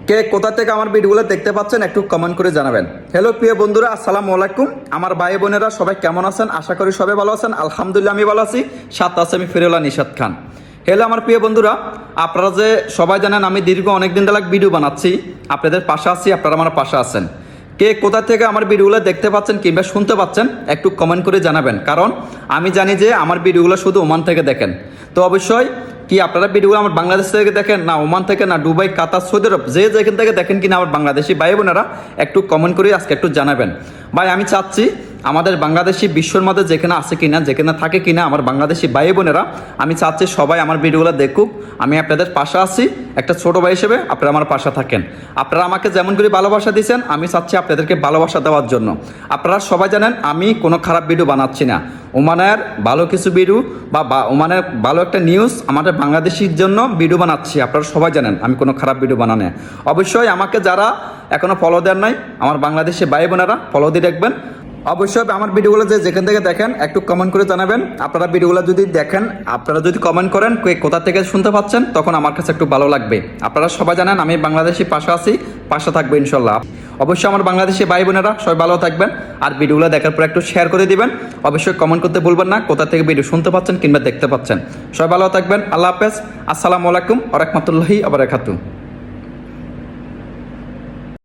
কে কোথা থেকে আমার ভিডিওগুলো দেখতে পাচ্ছেন একটু কমেন্ট করে জানাবেন। হ্যালো প্রিয় বন্ধুরা, আসসালামু আলাইকুম। আমার ভাই বোনেরা সবাই কেমন আছেন? আশা করি সবাই ভালো আছেন। আলহামদুলিল্লাহ আমি ভালো আছি। সাথে আছে আমি ফিরোলা নিশাত খান। হ্যালো আমার প্রিয় বন্ধুরা, আপনারা যে সবাই জানেন আমি দীর্ঘ অনেকদিন ধরে ভিডিও বানাচ্ছি, আপনাদের পাশে আছি, আপনারা আমার পাশে আছেন। কে কোথা থেকে আমার ভিডিওগুলো দেখতে পাচ্ছেন কিংবা শুনতে পাচ্ছেন একটু কমেন্ট করে জানাবেন, কারণ আমি জানি যে আমার ভিডিওগুলো শুধু ওমান থেকে দেখেন। তো অবশ্যই কি আপনারা ভিডিওগুলো আমার বাংলাদেশ থেকে দেখেন, না ওমান থেকে, না দুবাই, কাতার, সৌদি আরব, যে যেখান থেকে দেখেন কিনা আমার বাংলাদেশি ভাই বোনেরা একটু কমেন্ট করে আজকে একটু জানাবেন। ভাই আমি চাচ্ছি আমাদের বাংলাদেশি বিশ্বর মধ্যে যেখানে আছে কিনা, যেখানে থাকে কিনা আমার বাংলাদেশি ভাই বোনেরা, আমি চাচ্ছি সবাই আমার ভিডিওগুলো দেখুক। আমি আপনাদের পাশে আছি, একটা ছোট ভাই হিসেবে আপনারা আমার পাশে থাকেন। আপনারা আমাকে যেমন করে ভালোবাসা দিয়েছেন, আমি চাচ্ছি আপনাদেরকে ভালোবাসা দেওয়ার জন্য। আপনারা সবাই জানেন আমি কোনো খারাপ ভিডিও বানাচ্ছি না। ওমানের ভালো কিছু ভিডিও বা ওমানের ভালো একটা নিউজ আমাদের বাংলাদেশির জন্য ভিডিও বানাচ্ছি। আপনারা সবাই জানেন আমি কোনো খারাপ ভিডিও বানানো। অবশ্যই আমাকে যারা এখনও ফলো দেন নাই, আমার বাংলাদেশি ভাই বোনেরা ফলো দিয়ে রাখবেন। অবশ্যই আমার ভিডিওগুলো যে যেখান থেকে দেখেন একটু কমেন্ট করে জানাবেন। আপনারা ভিডিওগুলো যদি দেখেন, আপনারা যদি কমেন্ট করেন কোথা থেকে শুনতে পাচ্ছেন, তখন আমার কাছে একটু ভালো লাগবে। আপনারা সবাই জানেন আমি বাংলাদেশি পাশে আছি, পাশে থাকবো ইনশাল্লাহ। অবশ্যই আমার বাংলাদেশি ভাই বোনেরা সবাই ভালো থাকবেন, আর ভিডিওগুলো দেখার পর একটু শেয়ার করে দিবেন। অবশ্যই কমেন্ট করতে ভুলবেন না কোথা থেকে ভিডিও শুনতে পাচ্ছেন কিংবা দেখতে পাচ্ছেন। সবাই ভালো থাকবেন। আল্লাহ হাফেজ। আসসালামু আলাইকুম ওয়া রাহমাতুল্লাহি ওয়া বারাকাতুহু।